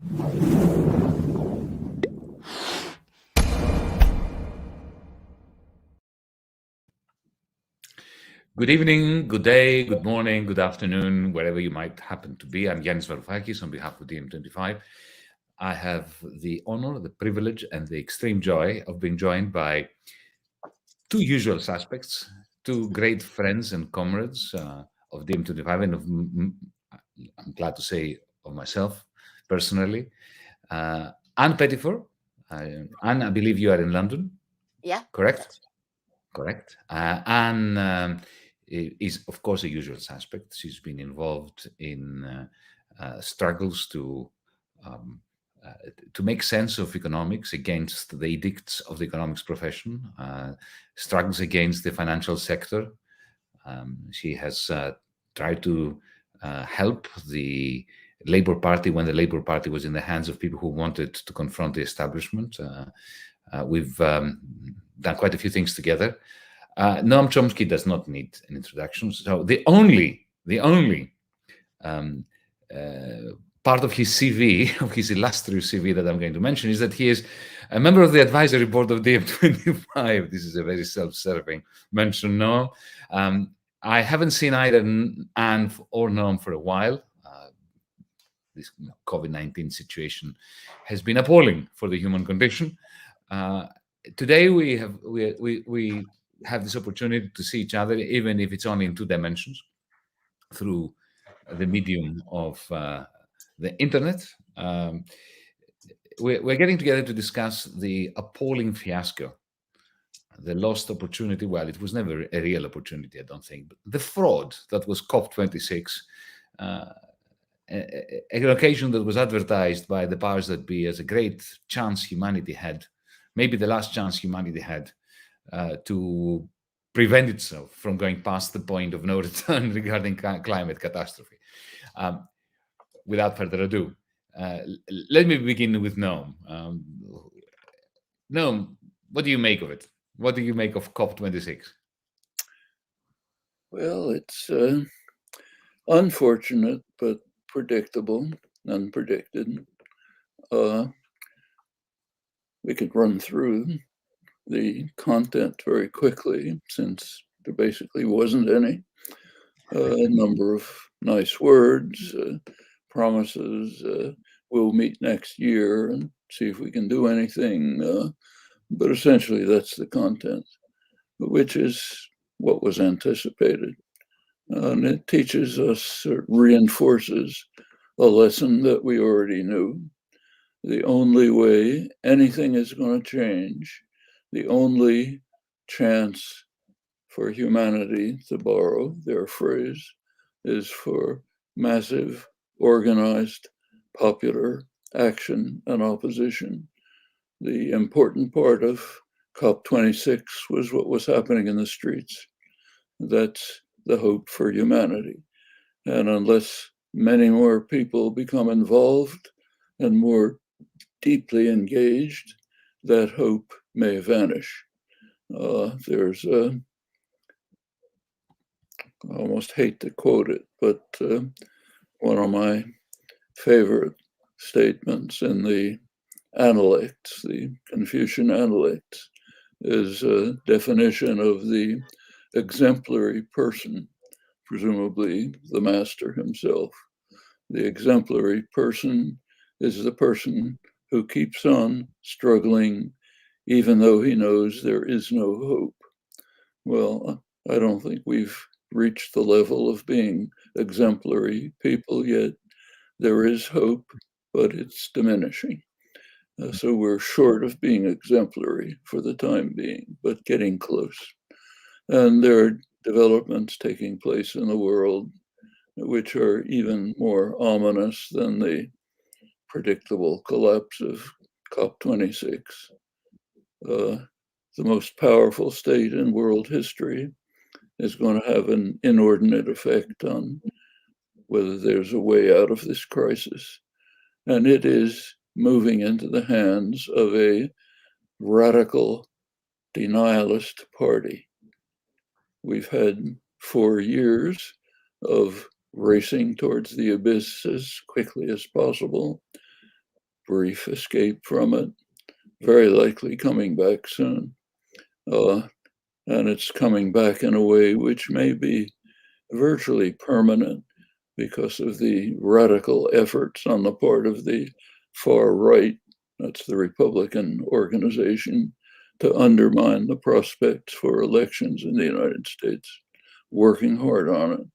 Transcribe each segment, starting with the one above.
Good evening, good day, good morning, good afternoon, wherever you might happen to be. I'm Yanis Varoufakis on behalf of DiEM25. I have the honor, the privilege, and the extreme joy of being joined by two usual suspects, two great friends and comrades of DiEM25, and I'm glad to say of myself personally. Anne Pettifor. Anne, I believe you are in London, Yeah, correct? that's Correct. Anne is, of course, a usual suspect. She's been involved in struggles um, uh, to make sense of economics against the edicts of the economics profession, struggles against the financial sector. She has tried to help the Labour Party when the Labour Party was in the hands of people who wanted to confront the establishment. We've done quite a few things together. Noam Chomsky does not need an introduction. So the only um, part of his CV, of his illustrious CV that I'm going to mention, is that he is a member of the advisory board of DiEM25. This is a very self-serving mention, Noam. I haven't seen either Anne or Noam for a while. This COVID-19 situation has been appalling for the human condition. Today we have this opportunity to see each other, even if it's only in two dimensions, through the medium of the internet. We're getting together to discuss the appalling fiasco, the lost opportunity. Well, it was never a real opportunity, I don't think, but the fraud that was COP26, an occasion that was advertised by the powers that be as a great chance humanity had, maybe the last chance humanity had, to prevent itself from going past the point of no return regarding climate catastrophe. Without further ado, let me begin with Noam. Noam, what do you make of it? What do you make of COP26? Well, it's unfortunate, but predictable, unpredicted. We could run through the content very quickly since there basically wasn't any. A number of nice words, promises, we'll meet next year and see if we can do anything. But essentially that's the content, which is what was anticipated. And it teaches us, reinforces a lesson that we already knew. The only way anything is going to change, the only chance for humanity, to borrow their phrase, is for massive, organized, popular action and opposition. The important part of COP26 was what was happening in the streets. That's the hope for humanity. And unless many more people become involved and more deeply engaged, that hope may vanish. There's I almost hate to quote it, but one of my favorite statements in the Analects, the Confucian Analects, is a definition of the exemplary person, presumably the master himself. The exemplary person is the person who keeps on struggling even though he knows there is no hope. Well, I don't think we've reached the level of being exemplary people yet. There is hope, but it's diminishing. So we're short of being exemplary for the time being, but getting close. And there are developments taking place in the world which are even more ominous than the predictable collapse of COP26. The most powerful state in world history is going to have an inordinate effect on whether there's a way out of this crisis. And it is moving into the hands of a radical denialist party. We've had 4 years of racing towards the abyss as quickly as possible. brief escape from it, very likely coming back soon. And it's coming back in a way which may be virtually permanent because of the radical efforts on the part of the far right, that's the Republican organization, to undermine the prospects for elections in the United States, working hard on it.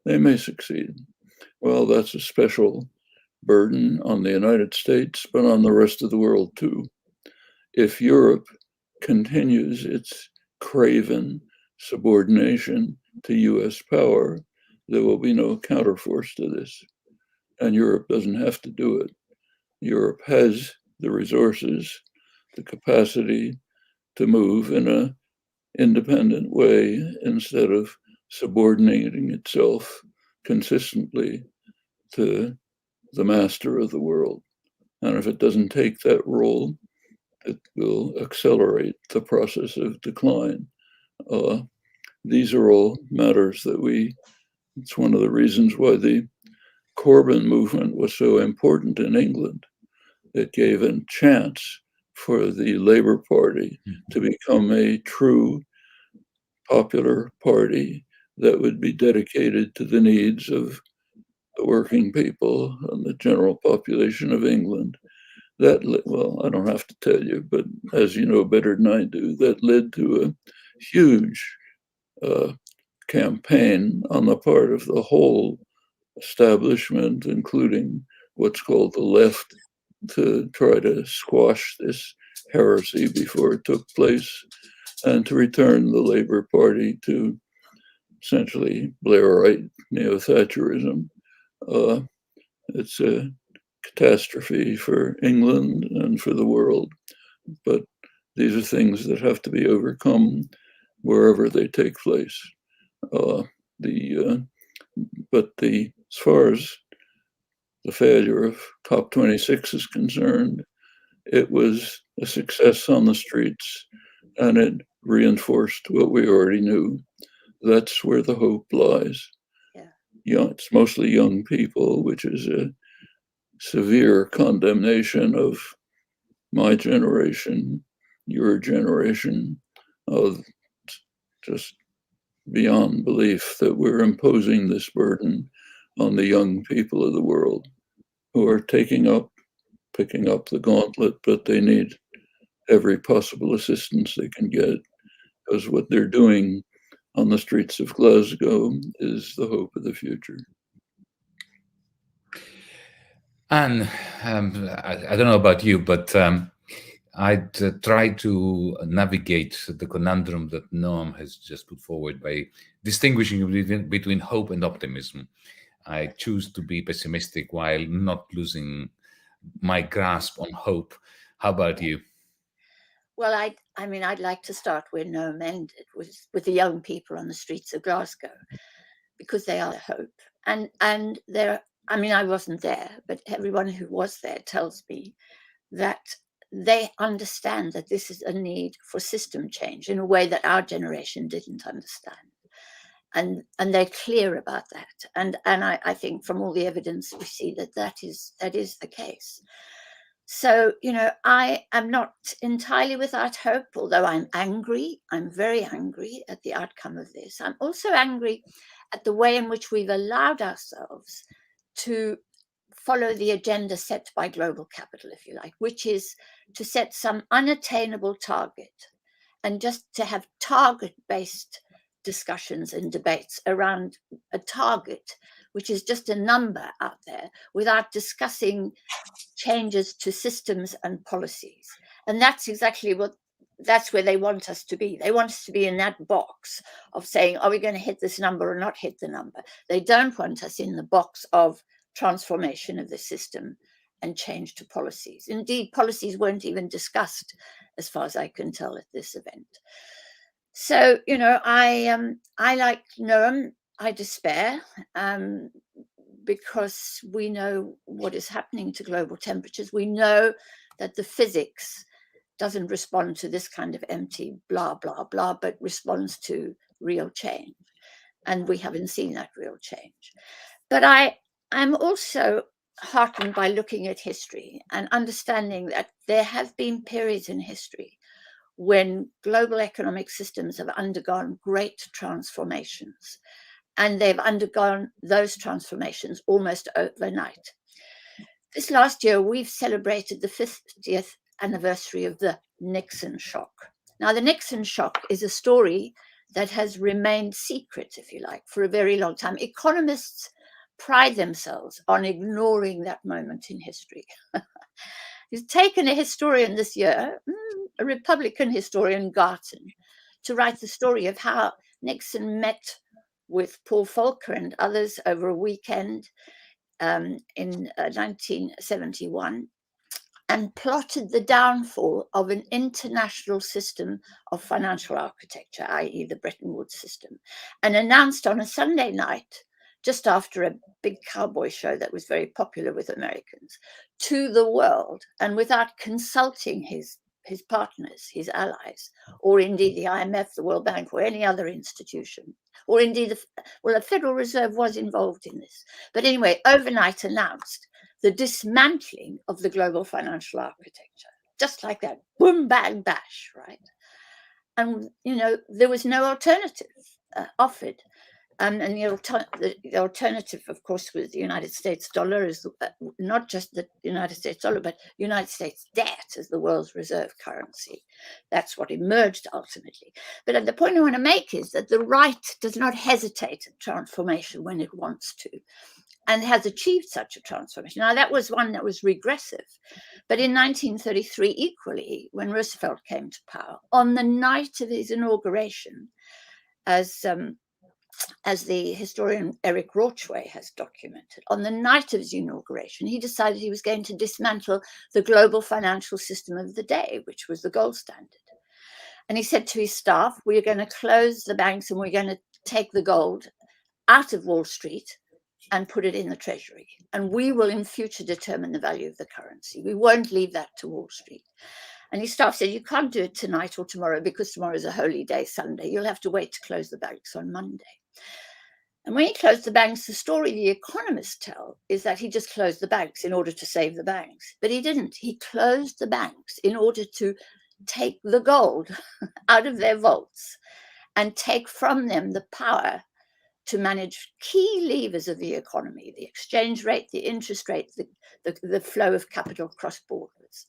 They may succeed. Well, that's a special burden on the United States, but on the rest of the world too. If Europe continues its craven subordination to US power, there will be no counterforce to this. And Europe doesn't have to do it. Europe has the resources, the capacity to move in an independent way instead of subordinating itself consistently to the master of the world. And if it doesn't take that role, it will accelerate the process of decline. These are all matters that it's one of the reasons why the Corbyn movement was so important in England. It gave a chance for the Labour Party to become a true popular party that would be dedicated to the needs of the working people and the general population of England. That, well, I don't have to tell you, but as you know better than I do, that led to a huge campaign on the part of the whole establishment, including what's called the left, to try to squash this heresy before it took place and to return the Labour Party to essentially Blairite neo-Thatcherism. It's a catastrophe for England and for the world, but these are things that have to be overcome wherever they take place. As far as the failure of COP26 is concerned, it was a success on the streets, and it reinforced what we already knew. That's where the hope lies. Yeah. It's mostly young people, which is a severe condemnation of my generation, your generation, of just beyond belief that we're imposing this burden on the young people of the world who are picking up the gauntlet, but they need every possible assistance they can get, because what they're doing on the streets of Glasgow is the hope of the future. And I don't know about you, but I'd try to navigate the conundrum that Noam has just put forward by distinguishing between hope and optimism. I choose to be pessimistic while not losing my grasp on hope. How about you? Well, I mean, I'd like to start where Noam ended, with the young people on the streets of Glasgow, because they are hope. And they're, I mean, I wasn't there, but everyone who was there tells me that they understand that this is a need for system change in a way that our generation didn't understand. And they're clear about that. And I think from all the evidence we see that is the case. So, I am not entirely without hope, although I'm angry. I'm very angry at the outcome of this. I'm also angry at the way in which we've allowed ourselves to follow the agenda set by global capital, if you like, which is to set some unattainable target and just to have target-based discussions and debates around a target, which is just a number out there, without discussing changes to systems and policies. And that's exactly that's where they want us to be. They want us to be in that box of saying, are we going to hit this number or not hit the number? They don't want us in the box of transformation of the system and change to policies. Indeed, policies weren't even discussed, as far as I can tell, at this event. So, I like Noam, I despair, because we know what is happening to global temperatures. We know that the physics doesn't respond to this kind of empty blah, blah, blah, but responds to real change. And we haven't seen that real change. But I'm also heartened by looking at history and understanding that there have been periods in history when global economic systems have undergone great transformations, and they've undergone those transformations almost overnight. This last year, we've celebrated the 50th anniversary of the Nixon shock. Now, the Nixon shock is a story that has remained secret, if you like, for a very long time. Economists pride themselves on ignoring that moment in history. He's taken a historian this year, a Republican historian, Garton, to write the story of how Nixon met with Paul Volcker and others over a weekend in 1971 and plotted the downfall of an international system of financial architecture, i.e. the Bretton Woods system, and announced on a Sunday night, just after a big cowboy show that was very popular with Americans, to the world, and without consulting his partners, his allies, or indeed the IMF, the World Bank, or any other institution, or indeed, the Federal Reserve was involved in this. But anyway, overnight announced the dismantling of the global financial architecture, just like that, boom, bang, bash, right? And, there was no alternative offered. And the alternative, of course, was the United States dollar, is not just the United States dollar, but United States debt as the world's reserve currency. That's what emerged ultimately. But the point I want to make is that the right does not hesitate at transformation when it wants to, and has achieved such a transformation. Now, that was one that was regressive. But in 1933, equally, when Roosevelt came to power, on the night of his inauguration, as the historian Eric Rauchway has documented, on the night of his inauguration, he decided he was going to dismantle the global financial system of the day, which was the gold standard. And he said to his staff, we're going to close the banks and we're going to take the gold out of Wall Street and put it in the Treasury. And we will in future determine the value of the currency. We won't leave that to Wall Street. And his staff said, you can't do it tonight or tomorrow because tomorrow is a holy day, Sunday. You'll have to wait to close the banks on Monday. And when he closed the banks, the story the economists tell is that he just closed the banks in order to save the banks. But he didn't. He closed the banks in order to take the gold out of their vaults and take from them the power to manage key levers of the economy, the exchange rate, the interest rate, the flow of capital across borders.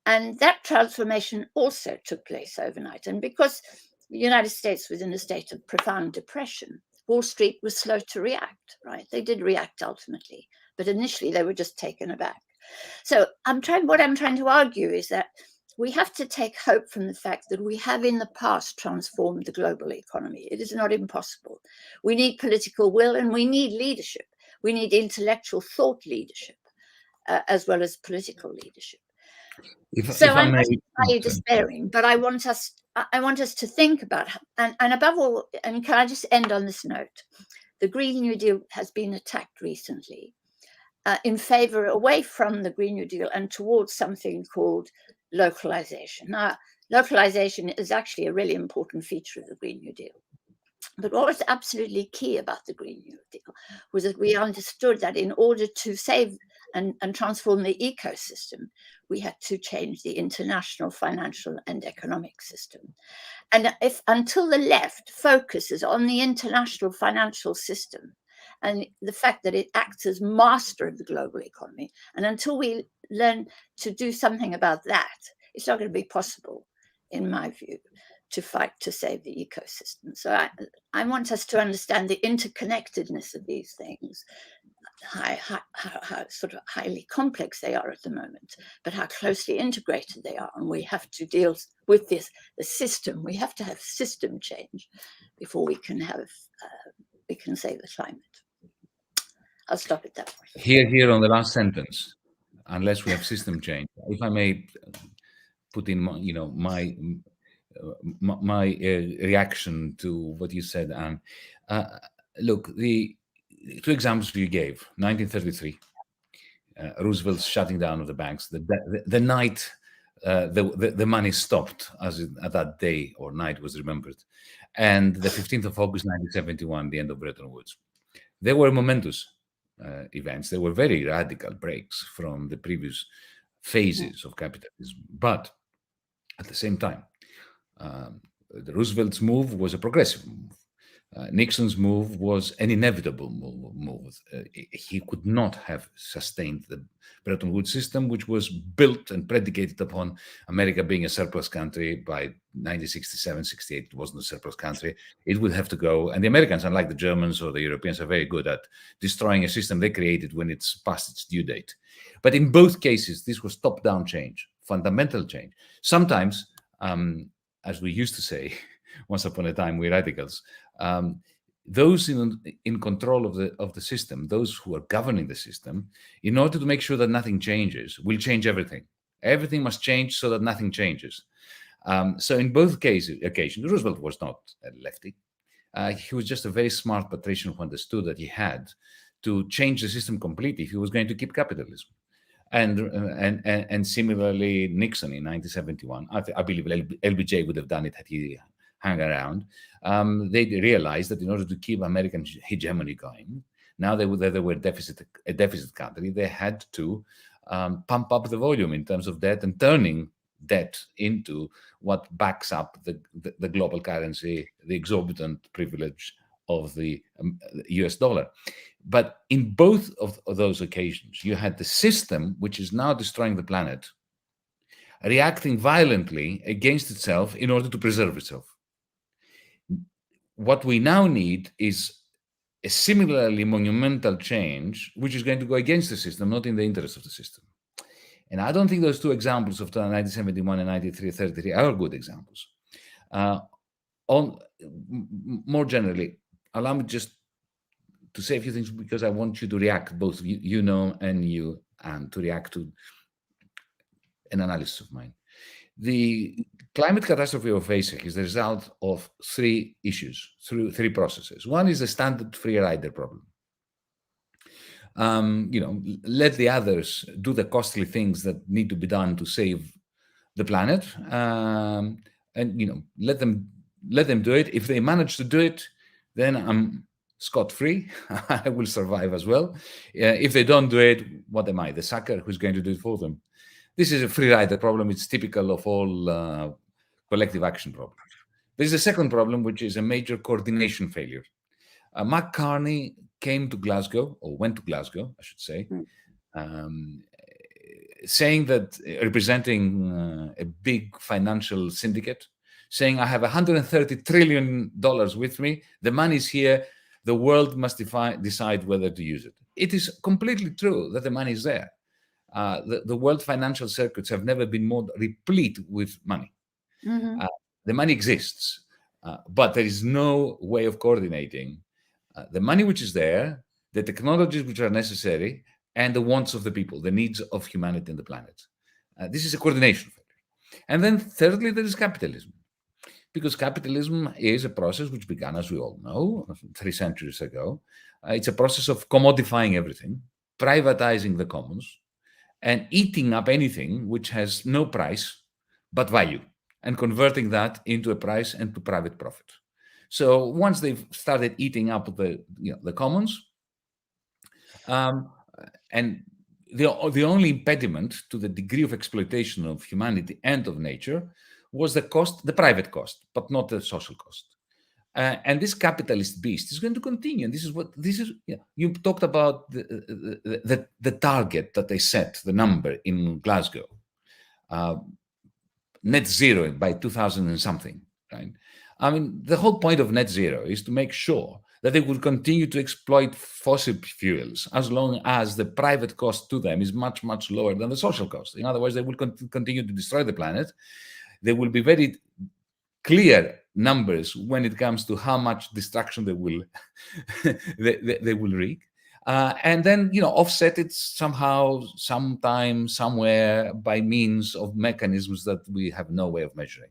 And that transformation also took place overnight. And because the United States was in a state of profound depression, Wall Street was slow to react, right? They did react ultimately, but initially they were just taken aback. So what I'm trying to argue is that we have to take hope from the fact that we have in the past transformed the global economy. It is not impossible. We need political will and we need leadership. We need intellectual thought leadership as well as political leadership. I'm not entirely despairing, but I want us to think about, and above all, and can I just end on this note? The Green New Deal has been attacked recently in favor, away from the Green New Deal and towards something called localization. Now, localization is actually a really important feature of the Green New Deal. But what was absolutely key about the Green New Deal was that we understood that in order to save and transform the ecosystem, we had to change the international financial and economic system. And if until the left focuses on the international financial system and the fact that it acts as master of the global economy, and until we learn to do something about that, it's not going to be possible, in my view, to fight to save the ecosystem. So I want us to understand the interconnectedness of these things, how sort of highly complex they are at the moment, but how closely integrated they are. And we have to deal with the system. We have to have system change before we can save the climate. I'll stop at that point. Here on the last sentence, unless we have system change, if I may put in my reaction to what you said, Anne. Look, the two examples you gave: 1933, Roosevelt's shutting down of the banks. The night the money stopped, at that day or night was remembered, and the 15th of August 1971, the end of Bretton Woods. They were momentous events. They were very radical breaks from the previous phases of capitalism. But at the same time, the Roosevelt's move was a progressive move. Nixon's move was an inevitable move. He could not have sustained the Bretton Woods system, which was built and predicated upon America being a surplus country. By 1967, 68, it wasn't a surplus country. It would have to go. And the Americans, unlike the Germans or the Europeans, are very good at destroying a system they created when it's past its due date. But in both cases, this was top-down change, fundamental change. Sometimes, as we used to say, once upon a time, we radicals, those in control of the system, those who are governing the system, in order to make sure that nothing changes, will change everything. Everything must change so that nothing changes. So in both occasions, Roosevelt was not a lefty. He was just a very smart patrician who understood that he had to change the system completely if he was going to keep capitalism. And similarly, Nixon in 1971, I believe LBJ would have done it had he hung around. They realized that in order to keep American hegemony going, now they were a deficit country, they had to pump up the volume in terms of debt and turning debt into what backs up the global currency, the exorbitant privilege of the US dollar. But in both of those occasions, you had the system, which is now destroying the planet, reacting violently against itself in order to preserve itself. What we now need is a similarly monumental change, which is going to go against the system, not in the interest of the system. And I don't think those two examples of 1971 and 1933 are good examples. More generally, allow me just to say a few things, because I want you to react, both you know and you, and to react to an analysis of mine. The climate catastrophe we're facing is the result of three issues, through three processes. One is the standard free rider problem. Let the others do the costly things that need to be done to save the planet, and let them do it. If they manage to do it, then I'm scot-free. I will survive as well. If they don't do it, what am I, the sucker who's going to do it for them? This is a free rider problem. It's typical of all collective action problems. There is a second problem, which is a major coordination failure. Mark Carney came to Glasgow, or went to Glasgow, I should say, saying that, representing a big financial syndicate, saying, I have $130 trillion with me. The money's here. The world must decide whether to use it. It is completely true that the money is there. The world financial circuits have never been more replete with money. Mm-hmm. The money exists, but there is no way of coordinating the money which is there, the technologies which are necessary, and the wants of the people, the needs of humanity and the planet. This is a coordination failure. And then thirdly, there is capitalism. Because capitalism is a process which began, as we all know, 3 centuries ago. It's a process of commodifying everything, privatizing the commons, and eating up anything which has no price but value, and converting that into a price and to private profit. So once they've started eating up the commons, and the only impediment to the degree of exploitation of humanity and of nature was the cost, the private cost, but not the social cost. And this capitalist beast is going to continue. And this is. You talked about the target that they set, the number in Glasgow, net zero by 2000 and something, right? I mean, the whole point of net zero is to make sure that they will continue to exploit fossil fuels as long as the private cost to them is much, much lower than the social cost. In other words, they will continue to destroy the planet. There will be very clear numbers when it comes to how much destruction they will they will wreak, and then offset it somehow, sometime, somewhere by means of mechanisms that we have no way of measuring.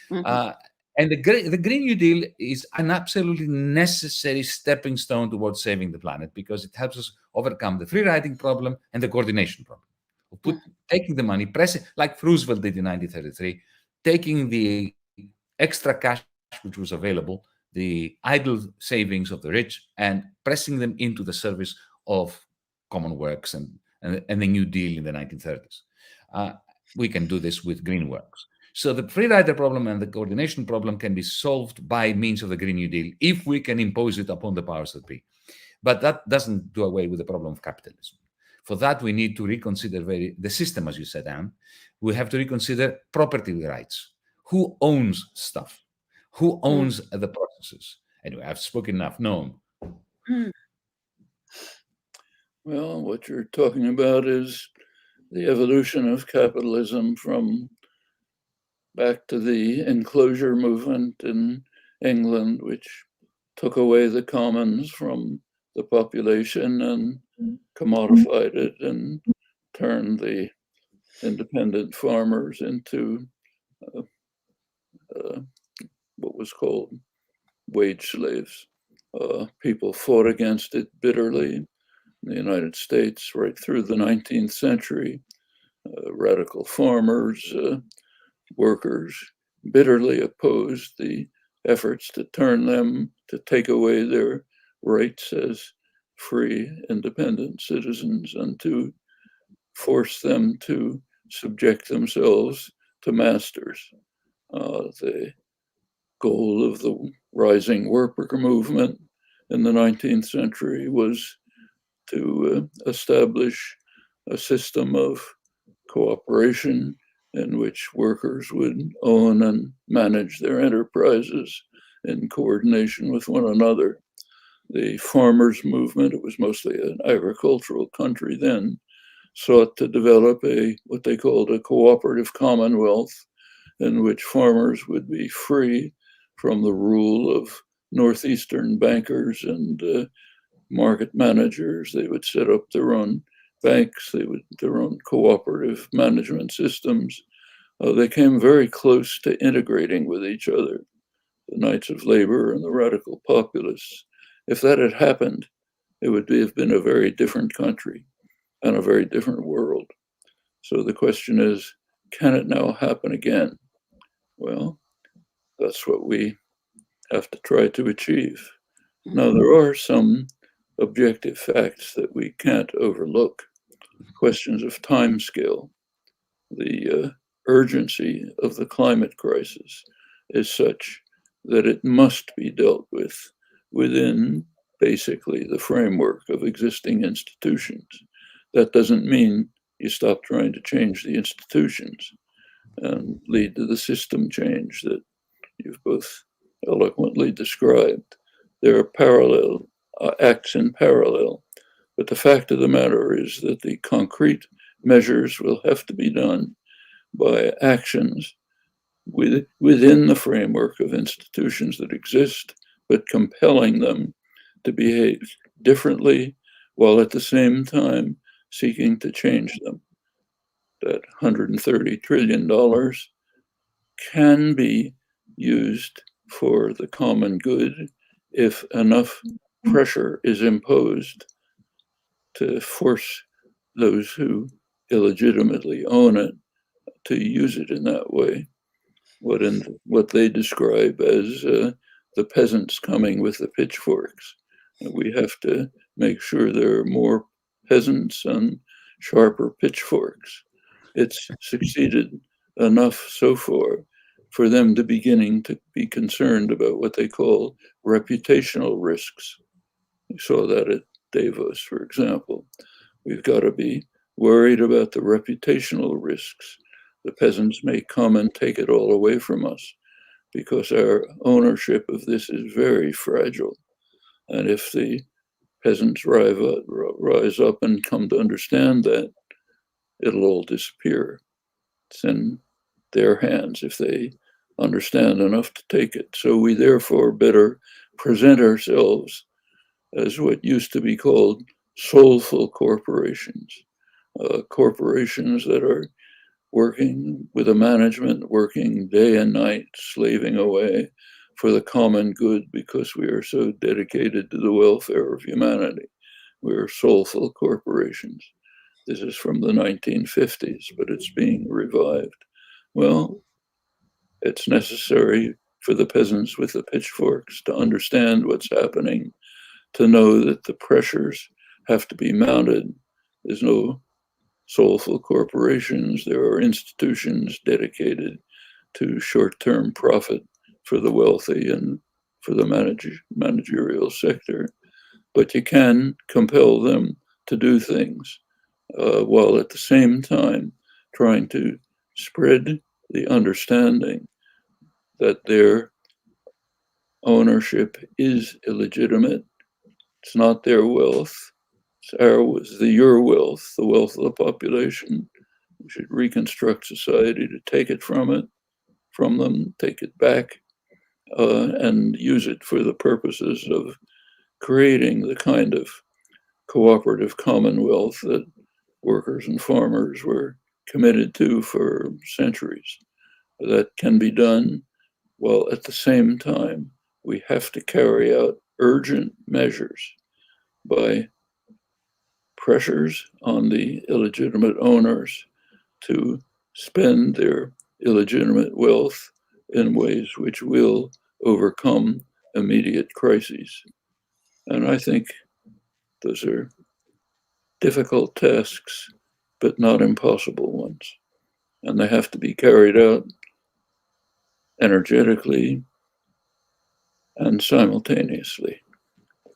Mm-hmm. And the Green New Deal is an absolutely necessary stepping stone towards saving the planet, because it helps us overcome the free riding problem and the coordination problem. Taking the money, pressing, like Roosevelt did in 1933, taking the extra cash which was available, the idle savings of the rich, and pressing them into the service of common works and the New Deal in the 1930s. We can do this with green works. So the free rider problem and the coordination problem can be solved by means of the Green New Deal if we can impose it upon the powers that be. But that doesn't do away with the problem of capitalism. For that, we need to reconsider the system, as you said, Anne. We have to reconsider property rights. Who owns stuff? Who owns the processes? Anyway, I've spoken enough. Noam. Well, what you're talking about is the evolution of capitalism from back to the enclosure movement in England, which took away the commons from the population and commodified it and turned the independent farmers into what was called wage slaves. People fought against it bitterly in the United States right through the 19th century. Radical farmers, workers bitterly opposed the efforts to turn them, to take away their rights as free, independent citizens and to force them to subject themselves to masters. The goal of the rising worker movement in the 19th century was to establish a system of cooperation in which workers would own and manage their enterprises in coordination with one another. The farmers' movement, it was mostly an agricultural country then, sought to develop what they called a cooperative commonwealth in which farmers would be free from the rule of northeastern bankers and market managers. They would set up their own banks, their own cooperative management systems. They came very close to integrating with each other, the Knights of Labor and the radical populists. If that had happened, it would have been a very different country and a very different world. So the question is, can it now happen again? Well, that's what we have to try to achieve. Now, there are some objective facts that we can't overlook. Questions of time scale. The urgency of the climate crisis is such that it must be dealt with within basically the framework of existing institutions. That doesn't mean you stop trying to change the institutions and lead to the system change that you've both eloquently described. There are parallel acts in parallel, but the fact of the matter is that the concrete measures will have to be done by actions within the framework of institutions that exist, but compelling them to behave differently while at the same time seeking to change them. That $130 trillion can be used for the common good if enough pressure is imposed to force those who illegitimately own it to use it in that way. What they describe as the peasants coming with the pitchforks. And we have to make sure there are more peasants and sharper pitchforks. It's succeeded enough so far for them to beginning to be concerned about what they call reputational risks. We saw that at Davos, for example. We've got to be worried about the reputational risks. The peasants may come and take it all away from us because our ownership of this is very fragile. And if the peasants rise up and come to understand that, it'll all disappear. It's in their hands if they understand enough to take it. So we therefore better present ourselves as what used to be called soulful corporations, corporations that are working with a management, working day and night, slaving away for the common good because we are so dedicated to the welfare of humanity. We are soulful corporations. This is from the 1950s, but it's being revived. Well, it's necessary for the peasants with the pitchforks to understand what's happening, to know that the pressures have to be mounted. There's no soulful corporations. There are institutions dedicated to short-term profit for the wealthy and for the managerial sector. But you can compel them to do things while at the same time trying to spread the understanding that their ownership is illegitimate. It's not their wealth. It's your wealth, the wealth of the population. We should reconstruct society to take it from them, take it back, and use it for the purposes of creating the kind of cooperative commonwealth that workers and farmers were committed to for centuries. That can be done while at the same time we have to carry out urgent measures by pressures on the illegitimate owners to spend their illegitimate wealth in ways which will overcome immediate crises. And I think those are difficult tasks, but not impossible ones. And they have to be carried out energetically and simultaneously.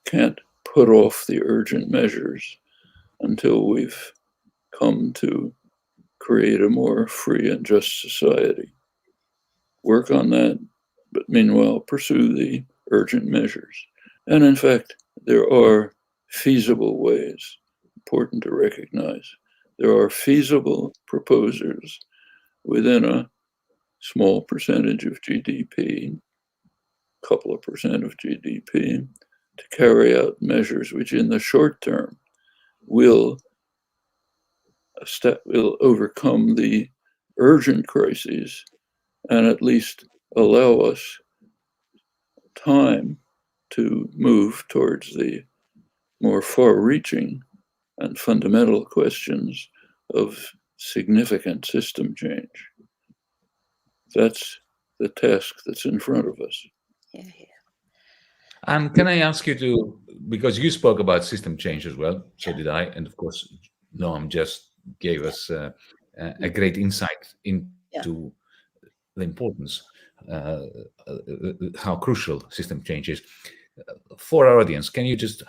Can't put off the urgent measures until we've come to create a more free and just society. Work on that, but meanwhile pursue the urgent measures. And in fact, there are feasible ways, important to recognize. There are feasible proposers within a small percentage of GDP, a couple of percent of GDP, to carry out measures which in the short term will overcome the urgent crises and at least allow us time to move towards the more far-reaching and fundamental questions of significant system change. That's the task that's in front of us. Yeah. And can I ask you to, because you spoke about system change as well, so did I, and of course, Noam just gave us a great insight into the importance, how crucial system change is. For our audience, can you just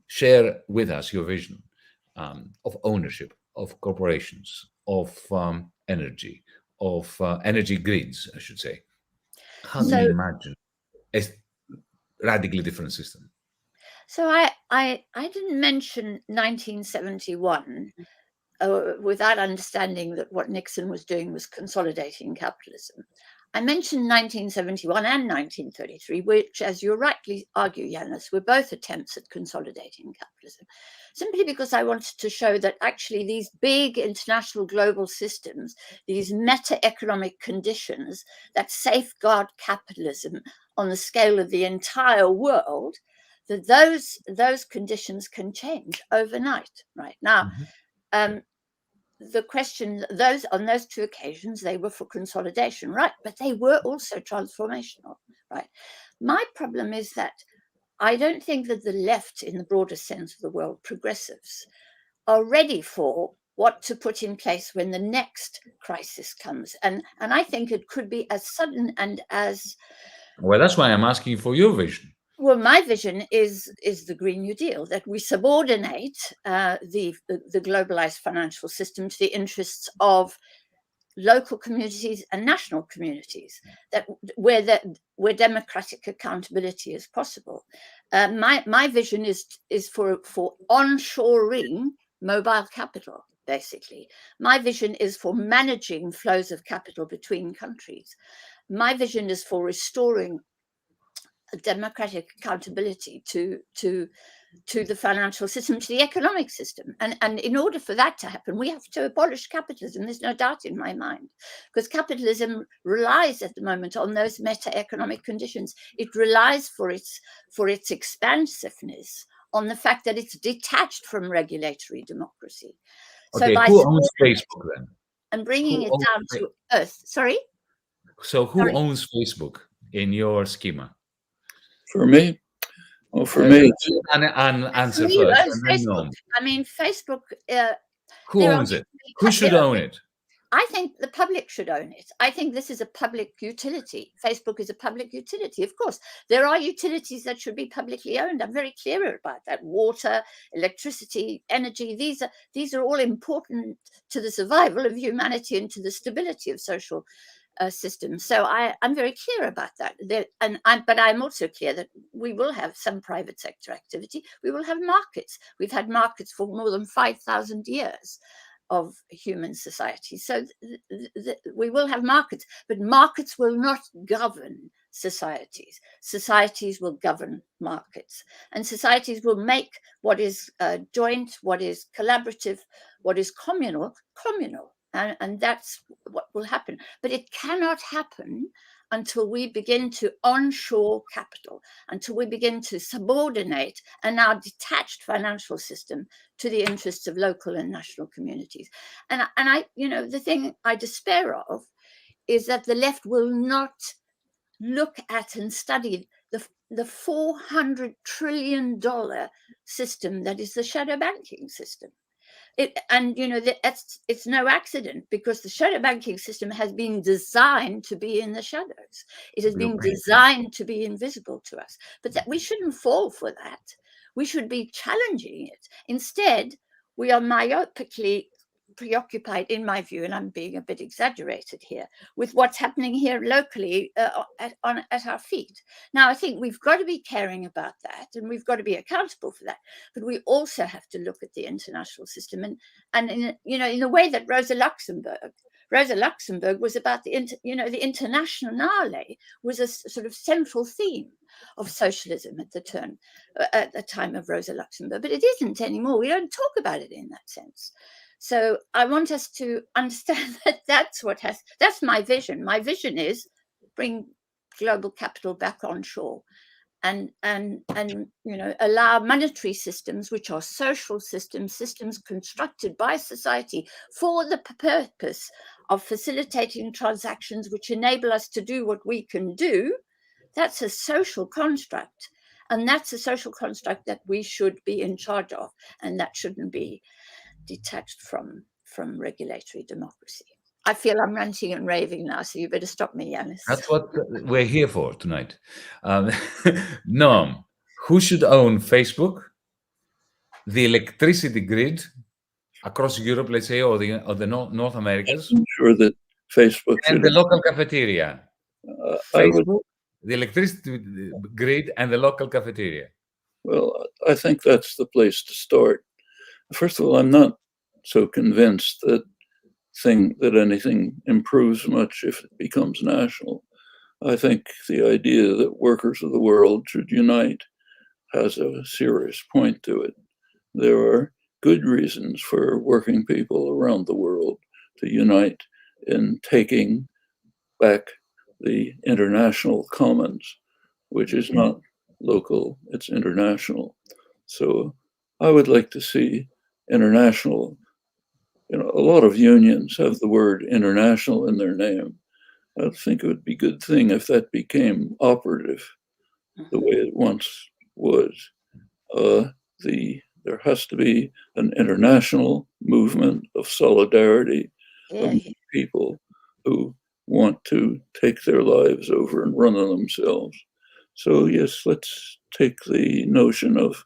share with us your vision of ownership, of corporations, of energy, of energy grids, I should say? How do you imagine a radically different system? So I didn't mention 1971 without understanding that what Nixon was doing was consolidating capitalism. I mentioned 1971 and 1933, which, as you rightly argue, Yanis, were both attempts at consolidating capitalism, simply because I wanted to show that actually these big international global systems, these meta-economic conditions that safeguard capitalism on the scale of the entire world, that those conditions can change overnight. Right now, the question, on those two occasions, they were for consolidation, right? But they were also transformational, right? My problem is that I don't think that the left, in the broader sense of the word, progressives, are ready for what to put in place when the next crisis comes. And I think it could be as sudden and as... Well, that's why I'm asking for your vision. Well, my vision is the Green New Deal, that we subordinate the globalized financial system to the interests of local communities and national communities, that where democratic accountability is possible. My vision is for onshoring mobile capital, basically. My vision is for managing flows of capital between countries. My vision is for restoring democratic accountability to the financial system, to the economic system. And in order for that to happen, we have to abolish capitalism. There's no doubt in my mind, because capitalism relies at the moment on those meta-economic conditions. It relies for its expansiveness on the fact that it's detached from regulatory democracy. Okay, so who owns Facebook then? And bringing it down to earth. Sorry? So who owns Facebook in your schema? For me, Well, for me, answer Who first, owns and then Facebook? Noam. I mean, Facebook. Who there are owns it? actually Who should there are- own it? I think the public should own it. I think this is a public utility. Facebook is a public utility. Of course, there are utilities that should be publicly owned. I'm very clear about that. Water, electricity, energy, these are all important to the survival of humanity and to the stability of social systems. So I'm very clear about that. But I'm also clear that we will have some private sector activity. We will have markets. We've had markets for more than 5,000 years of human society. So we will have markets, but markets will not govern societies. Societies will govern markets, and societies will make what is joint, what is collaborative, what is communal, communal. And that's what will happen. But it cannot happen until we begin to onshore capital, until we begin to subordinate a now detached financial system to the interests of local and national communities. And I, the thing I despair of is that the left will not look at and study the $400 trillion system that is the shadow banking system. It's no accident, because the shadow banking system has been designed to be in the shadows. It has been designed to be invisible to us. But that we shouldn't fall for that. We should be challenging it. Instead, we are myopically preoccupied, in my view, and I'm being a bit exaggerated here, with what's happening here locally at our feet. Now, I think we've got to be caring about that, and we've got to be accountable for that. But we also have to look at the international system, and in the way that Rosa Luxemburg was about the Internationale was a sort of central theme of socialism at the time of Rosa Luxemburg, but it isn't anymore. We don't talk about it in that sense. So I want us to understand that that's my vision. My vision is bring global capital back onshore, and allow monetary systems, which are social systems constructed by society for the purpose of facilitating transactions which enable us to do what we can do. That's a social construct, and that's a social construct that we should be in charge of, and that shouldn't be detached from regulatory democracy. I feel I'm ranting and raving now, so you better stop me, Yanis. That's what we're here for tonight. Noam, who should own Facebook, the electricity grid across Europe, let's say, or the North Americas? I'm sure that Facebook and the local cafeteria. Facebook, the electricity grid, and the local cafeteria. Well, I think that's the place to start. First of all, I'm not so convinced that anything improves much if it becomes national. I think the idea that workers of the world should unite has a serious point to it. There are good reasons for working people around the world to unite in taking back the international commons, which is not local, it's international. So I would like to see international. A lot of unions have the word international in their name. I think it would be a good thing if that became operative the way it once was. There has to be an international movement of solidarity among people who want to take their lives over and run on themselves. So yes, let's take the notion of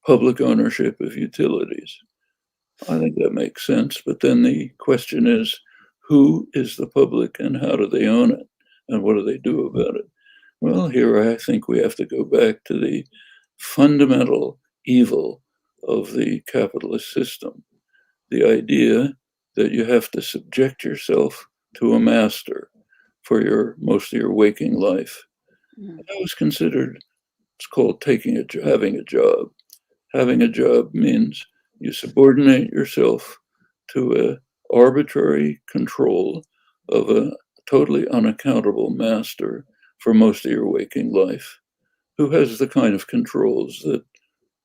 public ownership of utilities. I think that makes sense. But then the question is, who is the public and how do they own it? And what do they do about it? Well, here I think we have to go back to the fundamental evil of the capitalist system. The idea that you have to subject yourself to a master for most of your waking life. That was considered, it's called having a job. Having a job means you subordinate yourself to an arbitrary control of a totally unaccountable master for most of your waking life, who has the kind of controls that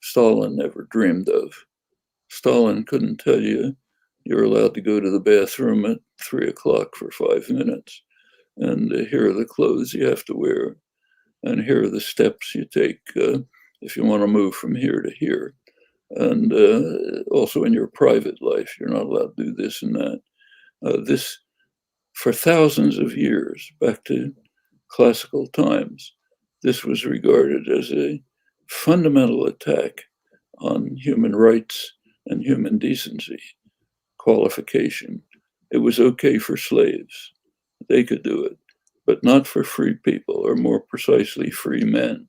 Stalin never dreamed of. Stalin couldn't tell you you're allowed to go to the bathroom at 3 o'clock for 5 minutes, and here are the clothes you have to wear, and here are the steps you take if you want to move from here to here. And also in your private life, you're not allowed to do this and that. This, for thousands of years, back to classical times, this was regarded as a fundamental attack on human rights and human decency, qualification. It was okay for slaves. They could do it, but not for free people, or more precisely, free men.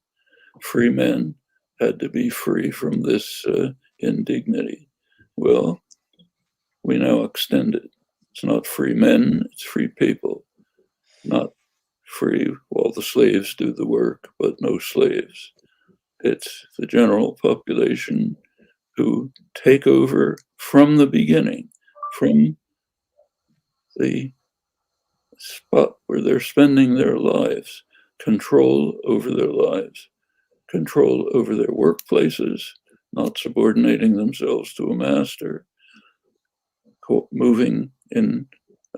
Free men had to be free from this indignity. Well, we now extend it. It's not free men, it's free people. Not free while the slaves do the work, but no slaves. It's the general population who take over from the beginning, from the spot where they're spending their lives, control over their lives, control over their workplaces, not subordinating themselves to a master, moving in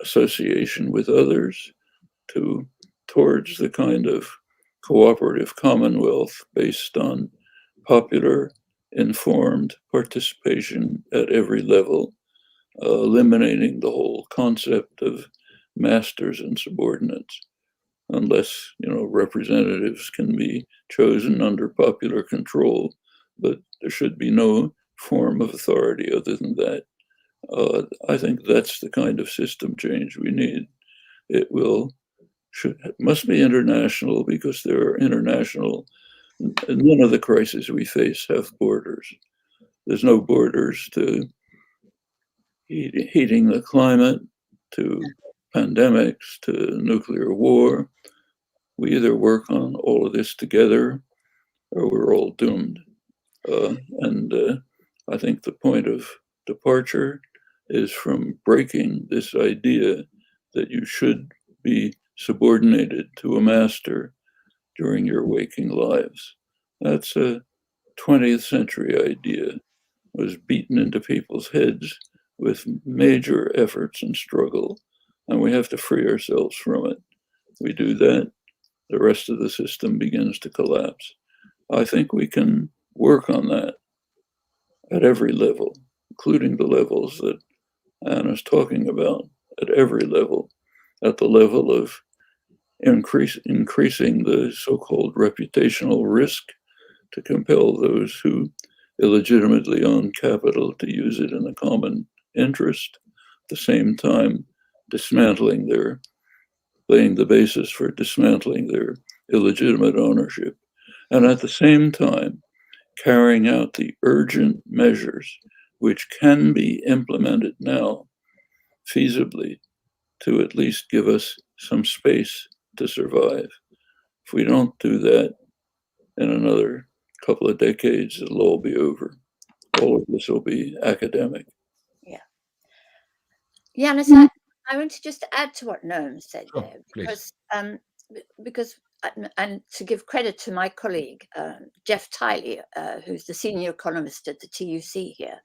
association with others towards the kind of cooperative commonwealth based on popular, informed participation at every level, eliminating the whole concept of masters and subordinates, unless, representatives can be chosen under popular control, but there should be no form of authority other than that. I think that's the kind of system change we need. It must be international, because there are international, none of the crises we face have borders. There's no borders to heating the climate, to pandemics, to nuclear war. We either work on all of this together, or we're all doomed. And I think the point of departure is from breaking this idea that you should be subordinated to a master during your waking lives. That's a 20th century idea. It was beaten into people's heads with major efforts and struggle, and we have to free ourselves from it. We do that, the rest of the system begins to collapse. I think we can work on that at every level, including the levels that Anna's talking about, at every level, at the level of increasing the so-called reputational risk to compel those who illegitimately own capital to use it in the common interest, at the same time laying the basis for dismantling their illegitimate ownership, and at the same time carrying out the urgent measures which can be implemented now feasibly to at least give us some space to survive. If we don't do that, in another couple of decades, it'll all be over. All of this will be academic. Yeah. Yanis, I want to just add to what Noam said there, because and to give credit to my colleague, Jeff Tiley, who's the senior economist at the TUC here,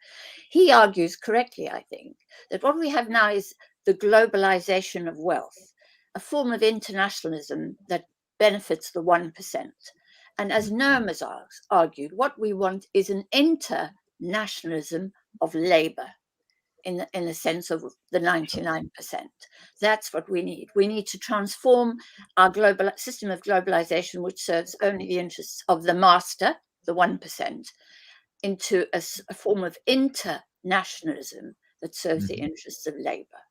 he argues correctly, I think, that what we have now is the globalization of wealth, a form of internationalism that benefits the 1%. And as Noam has argued, what we want is an internationalism of labor, in the sense of the 99%. That's what we need. We need to transform our global system of globalization, which serves only the interests of the master, the 1%, into a form of internationalism that serves the interests of labor.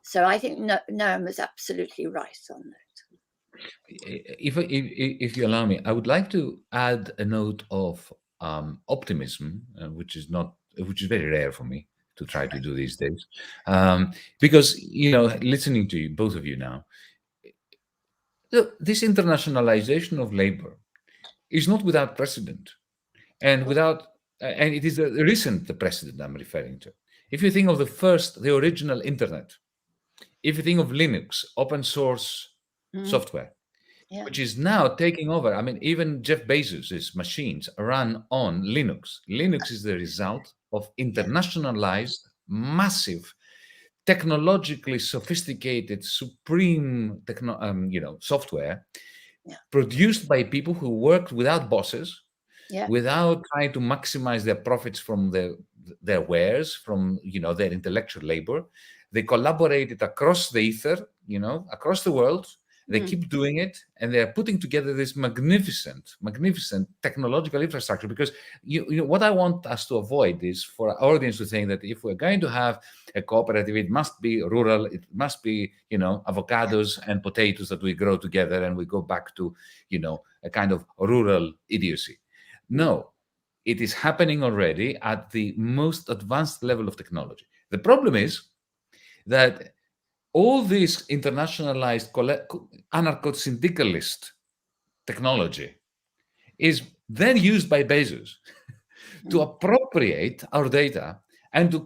So I think Noam is absolutely right on that. If you allow me, I would like to add a note of optimism, which is very rare for me to try to do these days, because listening to you, both of you now, look, this internationalization of labor is not without precedent, and it is a recent precedent I'm referring to. If you think of the original internet, if you think of Linux, open source software, which is now taking over. I mean, even Jeff Bezos's machines run on Linux. Linux is the result of internationalized, massive, technologically sophisticated, supreme software produced by people who worked without bosses, Yeah. without trying to maximize their profits from their wares, from their intellectual labor. They collaborated across the ether, across the world. They keep doing it, and they are putting together this magnificent technological infrastructure. Because what I want us to avoid is for our audience to think that if we're going to have a cooperative, it must be rural, it must be avocados and potatoes that we grow together, and we go back to a kind of rural idiocy. No, it is happening already at the most advanced level of technology. The problem is that all this internationalized anarcho-syndicalist technology is then used by Bezos to appropriate our data and to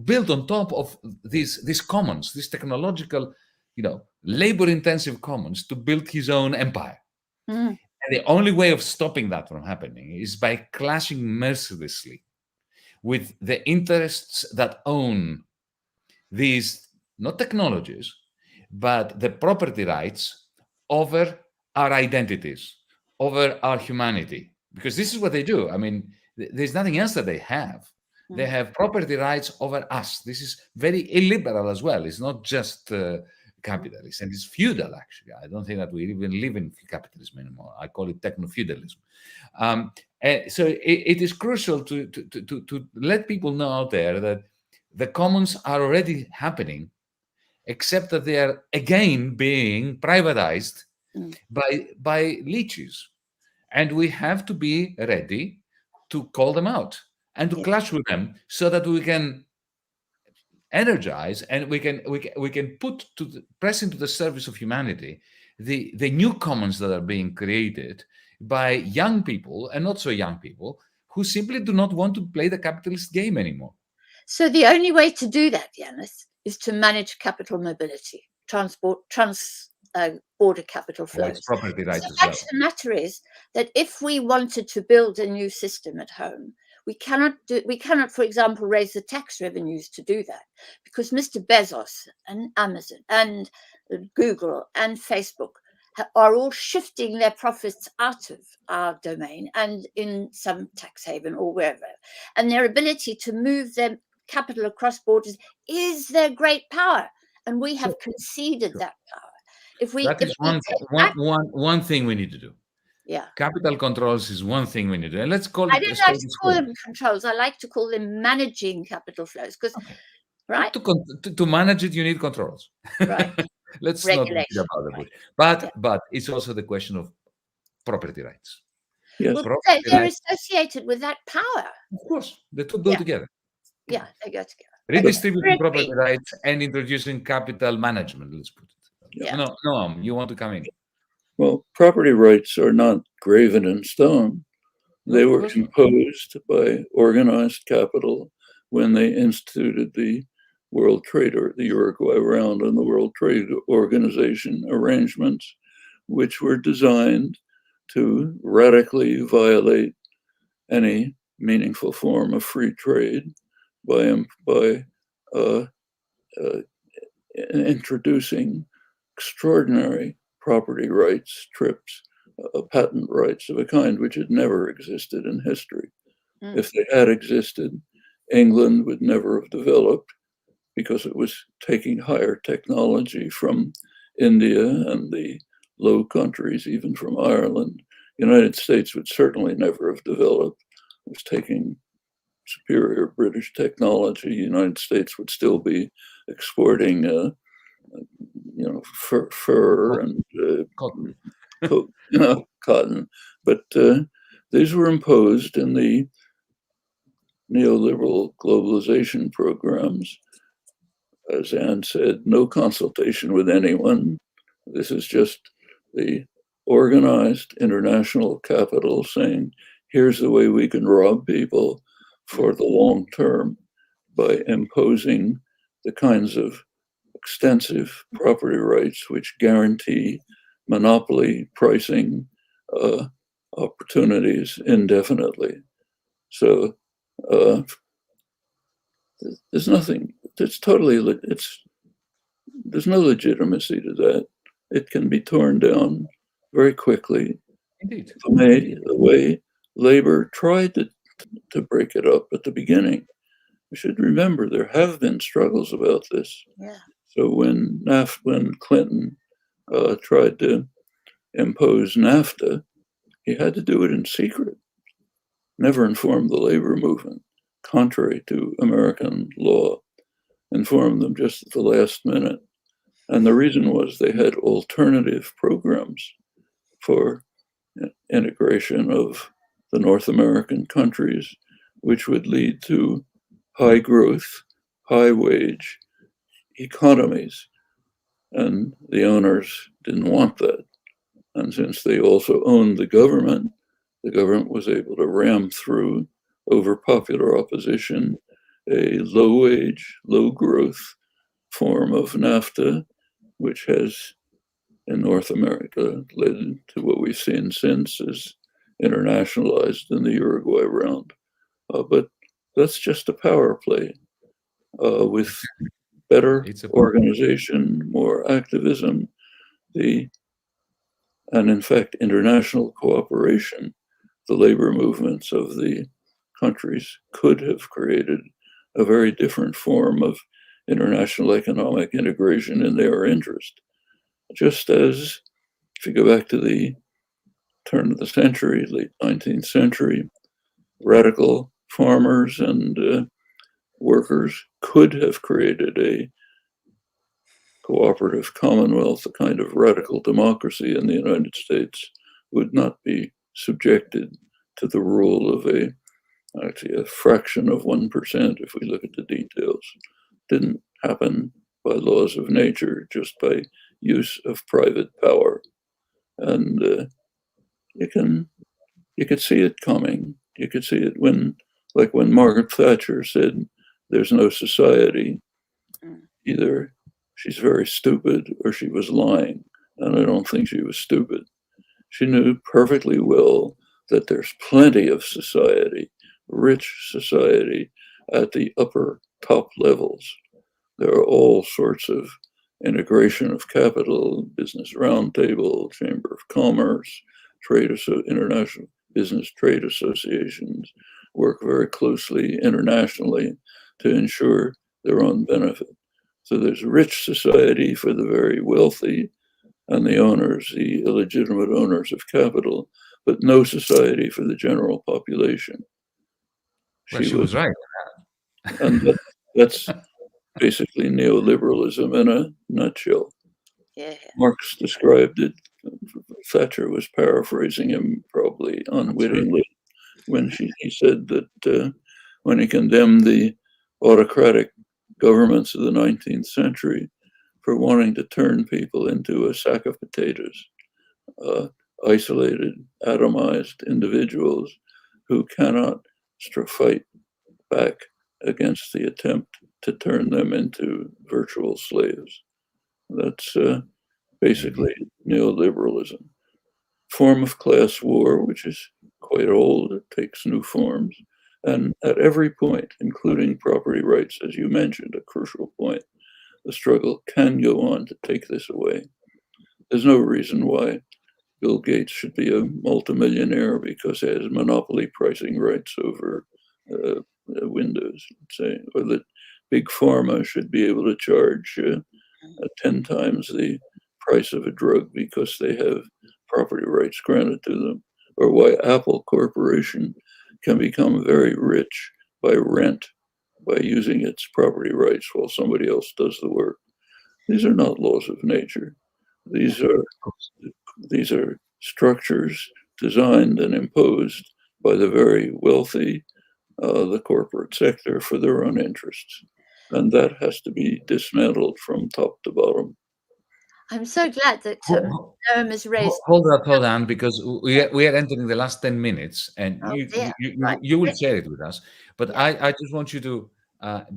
build on top of these commons, these technological, labor-intensive commons, to build his own empire. And the only way of stopping that from happening is by clashing mercilessly with the interests that own these, not technologies, but the property rights over our identities, over our humanity. Because this is what they do. I mean, there's nothing else that they have. They have property rights over us. This is very illiberal as well. It's not just capitalist, and it's feudal, actually. I don't think that we even live in capitalism anymore. I call it techno-feudalism. So it is crucial to let people know out there that the commons are already happening, except that they are again being privatized by leeches. And we have to be ready to call them out and to clash with them, so that we can energize and we can press into the service of humanity the new commons that are being created by young people and not so young people who simply do not want to play the capitalist game anymore. So the only way to do that, Yanis, is to manage capital mobility, border capital flows. Property rights So as well. the matter is that if we wanted to build a new system at home, we cannot, for example, raise the tax revenues to do that, because Mr. Bezos and Amazon and Google and Facebook are all shifting their profits out of our domain and in some tax haven or wherever. And their ability to move their capital across borders is their great power. And we have conceded that power. That is one thing we need to do. Yeah. Capital controls is one thing we need to do. And let's call it. I don't like to call them controls. I like to call them managing capital flows, because right? To manage it, you need controls. Right. Let's not think about it. But it's also the question of property rights. Yes. Well, they're associated with that power. Of course, the two go together. Yeah, they go together. Redistributing property rights and introducing capital management, let's put it. Yeah. No, you want to come in? Well, property rights are not graven in stone. They were imposed by organized capital when they instituted the World Trade, or the Uruguay Round and the World Trade Organization arrangements, which were designed to radically violate any meaningful form of free trade by introducing extraordinary property rights, trips, patent rights of a kind which had never existed in history. If they had existed, England would never have developed, because it was taking higher technology from India and the Low Countries, even from Ireland. The United States would certainly never have developed. It was taking superior British technology. The United States would still be exporting fur and cotton. Cotton. But these were imposed in the neoliberal globalization programs. As Anne said, no consultation with anyone. This is just the organized international capital saying, here's the way we can rob people for the long term by imposing the kinds of extensive property rights which guarantee monopoly pricing opportunities indefinitely. So there's nothing, there's no legitimacy to that. It can be torn down very quickly. Indeed. The way Labor tried to break it up at the beginning. We should remember there have been struggles about this. Yeah. So when Clinton tried to impose NAFTA, he had to do it in secret, never informed the labor movement, contrary to American law, informed them just at the last minute. And the reason was they had alternative programs for integration of the North American countries, which would lead to high growth, high wage economies. And the owners didn't want that. And since they also owned the government was able to ram through, over popular opposition, a low wage, low growth form of NAFTA, which has in North America led to what we've seen since is internationalized in the Uruguay round. But that's just a power play with better organization, more activism, and in fact, international cooperation. The labor movements of the countries could have created a very different form of international economic integration in their interest. Just as, if you go back to the turn of the century, late 19th century, radical farmers and workers could have created a cooperative commonwealth, a kind of radical democracy in the United States, would not be subjected to the rule of actually a fraction of 1%, if we look at the details. Didn't happen by laws of nature, just by use of private power. And you could see it coming. You could see it when Margaret Thatcher said, "There's no society." Either she's very stupid or she was lying. And I don't think she was stupid. She knew perfectly well that there's plenty of society, rich society, at the upper top levels. There are all sorts of integration of capital, business roundtable, chamber of commerce, international business trade associations work very closely internationally to ensure their own benefit. So there's rich society for the very wealthy and the owners, the illegitimate owners of capital, but no society for the general population. She was right. And that's basically neoliberalism in a nutshell. Yeah. Marx described it. Thatcher was paraphrasing him probably unwittingly when he said that when he condemned the autocratic governments of the 19th century for wanting to turn people into a sack of potatoes, isolated, atomized individuals who cannot fight back against the attempt to turn them into virtual slaves. That's basically neoliberalism. Form of class war, which is quite old, it takes new forms. And at every point, including property rights, as you mentioned, a crucial point, the struggle can go on to take this away. There's no reason why Bill Gates should be a multimillionaire because he has monopoly pricing rights over Windows, say, or that Big Pharma should be able to charge 10 times the price of a drug because they have property rights granted to them, or why Apple Corporation can become very rich by rent, by using its property rights while somebody else does the work. These are not laws of nature. These are structures designed and imposed by the very wealthy, the corporate sector, for their own interests. And that has to be dismantled from top to bottom. I'm so glad that Noam has raised. Hold on, because we are entering the last 10 minutes, and you will share it with us. But I just want you to,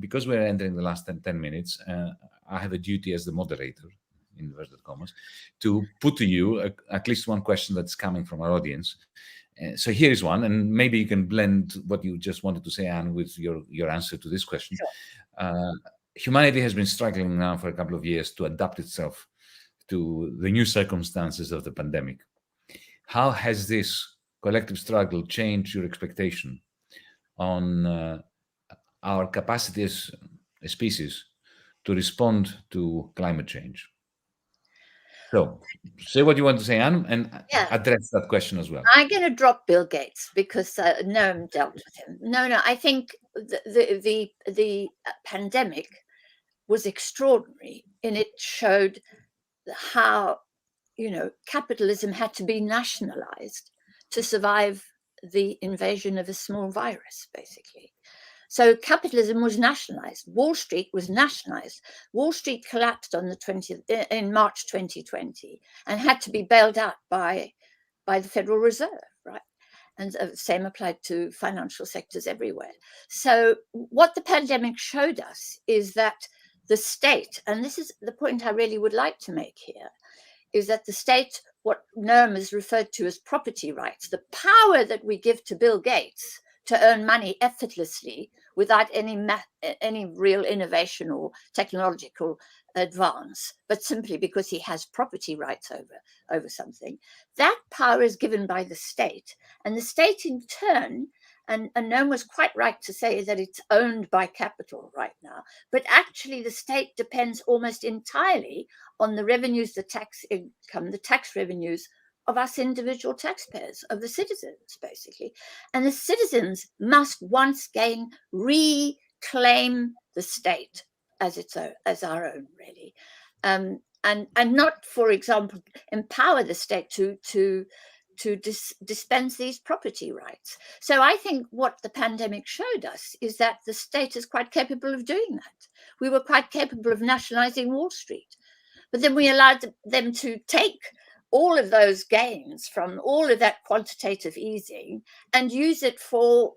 because we are entering the last 10 minutes, I have a duty as the moderator, inverted commas, to put to you at least one question that's coming from our audience. So here is one, and maybe you can blend what you just wanted to say, Anne, with your answer to this question. Sure. Humanity has been struggling now for a couple of years to adapt itself to the new circumstances of the pandemic. How has this collective struggle change your expectation on our capacity as a species to respond to climate change? So, say what you want to say, Anne, and Yeah. address that question as well. I'm going to drop Bill Gates because Noam dealt with him. No, I think the pandemic was extraordinary, and it showed how, capitalism had to be nationalized to survive the invasion of a small virus, basically. So capitalism was nationalized. Wall Street was nationalized. Wall Street collapsed on the 20th in March 2020 and had to be bailed out by the Federal Reserve, right? And the same applied to financial sectors everywhere. So what the pandemic showed us is that the state, and this is the point I really would like to make here, is that the state, what Noam has referred to as property rights, the power that we give to Bill Gates to earn money effortlessly without any real innovation or technological advance, but simply because he has property rights over something. That power is given by the state, and the state in turn, and Noam was quite right to say that it's owned by capital right now, but actually the state depends almost entirely on the revenues, the tax income, the tax revenues of us individual taxpayers, of the citizens, basically. And the citizens must once again reclaim the state as our own, really. And not, for example, empower the state to dispense these property rights. So I think what the pandemic showed us is that the state is quite capable of doing that. We were quite capable of nationalizing Wall Street, but then we allowed them to take all of those gains from all of that quantitative easing and use it for,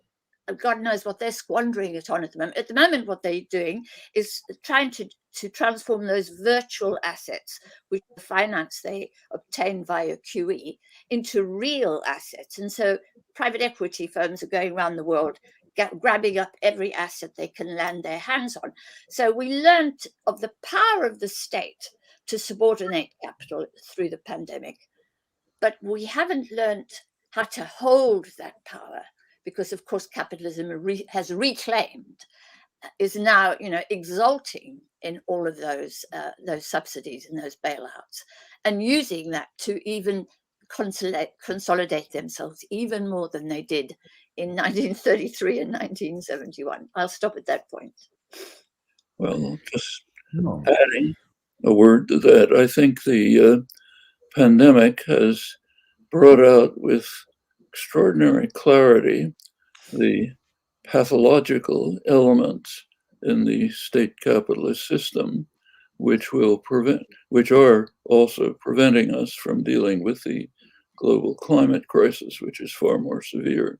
God knows what they're squandering it on at the moment. At the moment, what they're doing is trying to transform those virtual assets, which the finance they obtain via QE, into real assets. And so private equity firms are going around the world grabbing up every asset they can land their hands on. So we learned of the power of the state to subordinate capital through the pandemic, but we haven't learned how to hold that power, because of course capitalism has reclaimed, is now exulting in all of those subsidies and those bailouts, and using that to even consolidate themselves even more than they did in 1933 and 1971. I'll stop at that point. Well, just adding a word to that, I think the pandemic has brought out with extraordinary clarity the pathological elements in the state capitalist system, which are also preventing us from dealing with the global climate crisis, which is far more severe.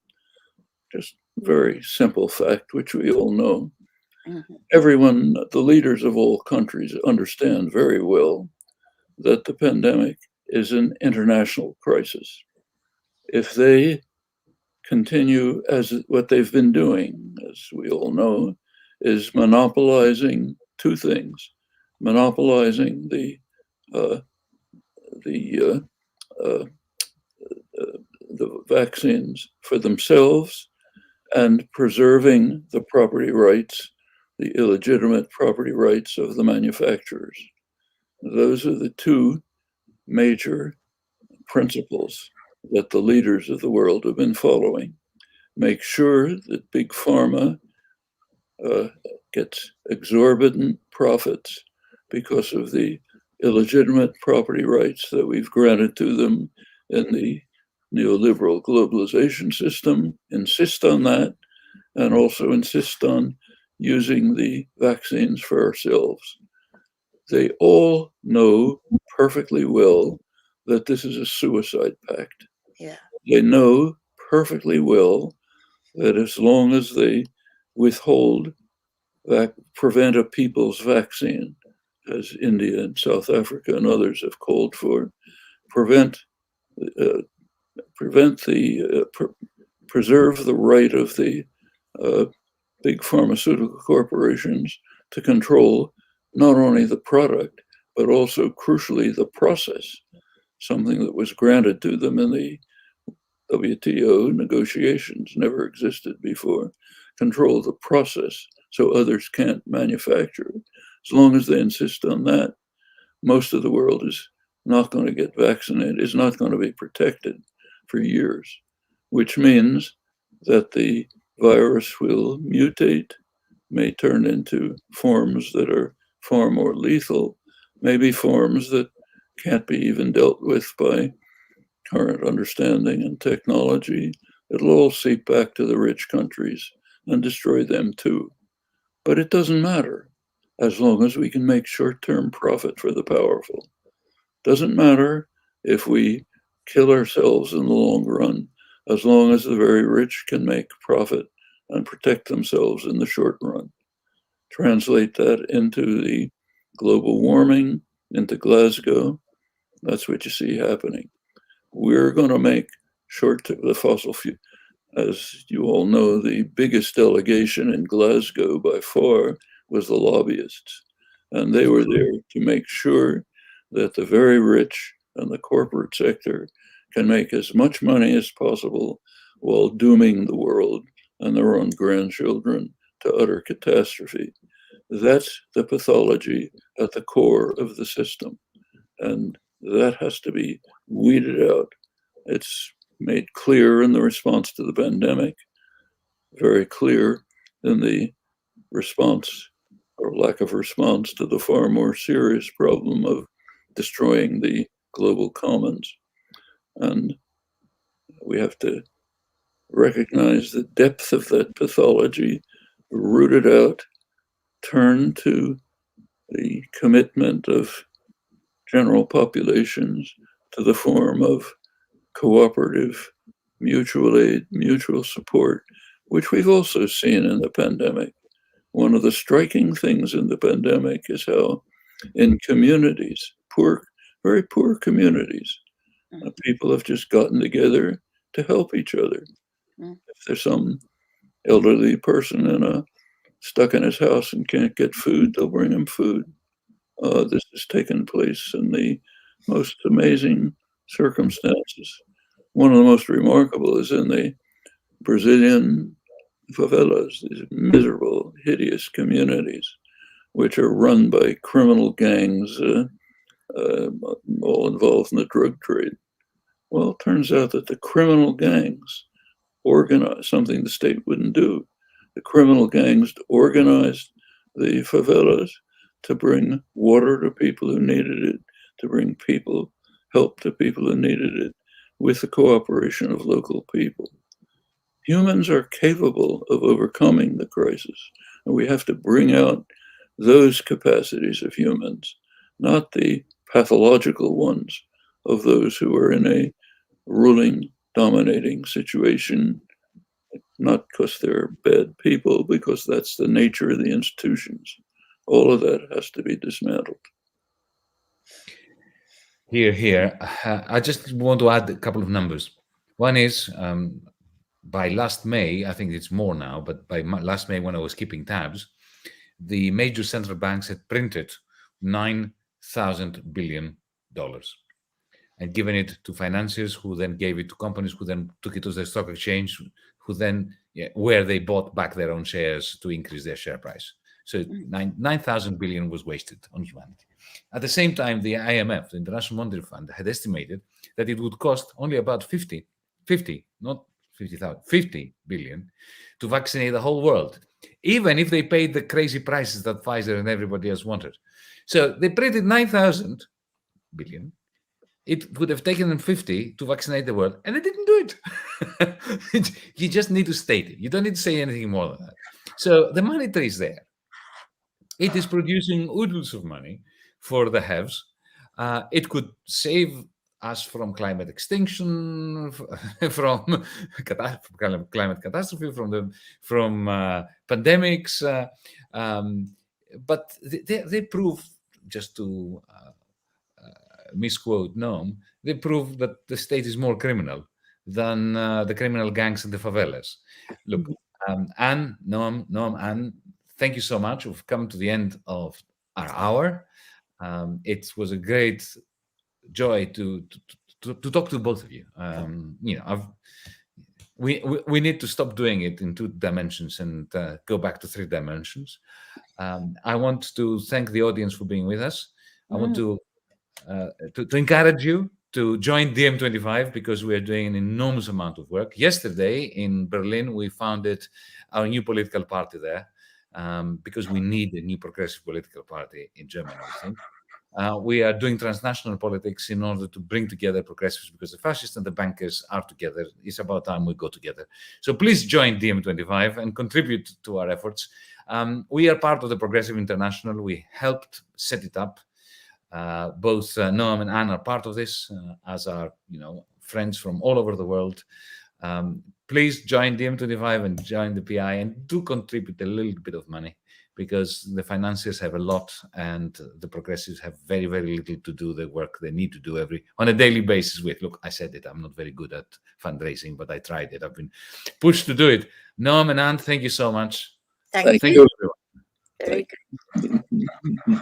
Just a very simple fact, which we all know. Mm-hmm. Everyone, the leaders of all countries, understand very well that the pandemic is an international crisis. If they continue as what they've been doing, as we all know, is monopolizing two things: monopolizing the vaccines for themselves and preserving the property rights, the illegitimate property rights of the manufacturers. Those are the two major principles that the leaders of the world have been following. Make sure that big pharma gets exorbitant profits because of the illegitimate property rights that we've granted to them in the neoliberal globalization system. Insist on that, and also insist on using the vaccines for ourselves. They all know perfectly well that this is a suicide pact. Yeah. They know perfectly well that as long as they withhold prevent a people's vaccine, as India and South Africa and others have called for, preserve the right of the big pharmaceutical corporations to control not only the product, but also crucially the process, something that was granted to them in the WTO negotiations never existed before. Control the process so others can't manufacture. As long as they insist on that, most of the world is not going to get vaccinated, is not going to be protected for years, which means that the virus will mutate, may turn into forms that are far more lethal, maybe forms that can't be even dealt with by current understanding and technology. It'll all seep back to the rich countries and destroy them too. But it doesn't matter as long as we can make short-term profit for the powerful. Doesn't matter if we kill ourselves in the long run, as long as the very rich can make profit and protect themselves in the short run. Translate that into the global warming, into Glasgow. That's what you see happening. We're going to make the fossil fuel. As you all know, the biggest delegation in Glasgow by far was the lobbyists. And they were there to make sure that the very rich and the corporate sector can make as much money as possible while dooming the world and their own grandchildren to utter catastrophe. That's the pathology at the core of the system. And that has to be weeded out. It's made clear in the response to the pandemic, very clear in the response or lack of response to the far more serious problem of destroying the global commons. And we have to recognize the depth of that pathology, root it out, turn to the commitment of general populations to the form of cooperative mutual aid, mutual support, which we've also seen in the pandemic. One of the striking things in the pandemic is how in communities, very poor communities, people have just gotten together to help each other. If there's some elderly person stuck in his house and can't get food, they'll bring him food. This has taken place in the most amazing circumstances. One of the most remarkable is in the Brazilian favelas, these miserable, hideous communities, which are run by criminal gangs, all involved in the drug trade. Well, it turns out that the criminal gangs organized something the state wouldn't do. The criminal gangs organized the favelas to bring water to people who needed it, to bring help to people who needed it, with the cooperation of local people. Humans are capable of overcoming the crisis, and we have to bring out those capacities of humans, not the pathological ones of those who are in a ruling, dominating situation, not because they're bad people, because that's the nature of the institutions. All of that has to be dismantled. Here. I just want to add a couple of numbers. One is by last May, I think it's more now, but by last May when I was keeping tabs, the major central banks had printed $9,000 billion and given it to financiers, who then gave it to companies, who then took it to the stock exchange, who then, where they bought back their own shares to increase their share price. So 9,000 billion was wasted on humanity. At the same time, the IMF, the International Monetary Fund, had estimated that it would cost only about 50, not 50,000, 50 billion to vaccinate the whole world, even if they paid the crazy prices that Pfizer and everybody else wanted. So they printed 9,000 billion. It would have taken them 50 to vaccinate the world, and they didn't do it. You just need to state it. You don't need to say anything more than that. So the money tree is there. It is producing oodles of money for the haves. It could save us from climate extinction, from climate catastrophe, from pandemics. But they prove, just to misquote Noam, they prove that the state is more criminal than the criminal gangs in the favelas. Look, Anne, Noam, Anne, thank you so much. We've come to the end of our hour. It was a great joy to to talk to both of you. We need to stop doing it in 2 dimensions and go back to 3 dimensions. I want to thank the audience for being with us. I want to encourage you to join DiEM25 because we are doing an enormous amount of work. Yesterday in Berlin, we founded our new political party there because we need a new progressive political party in Germany, I think. We are doing transnational politics in order to bring together progressives because the fascists and the bankers are together. It's about time we go together. So please join DiEM25 and contribute to our efforts. We are part of the Progressive International. We helped set it up. Both Noam and Anne are part of this, as are friends from all over the world. Please join DiEM25 and join the PI and do contribute a little bit of money, because the financiers have a lot and the progressives have very, very little to do the work they need to do on a daily basis with. Look, I said it, I'm not very good at fundraising, but I tried it. I've been pushed to do it. Noam and Anne, thank you so much. Thank Thank you. you. Very good.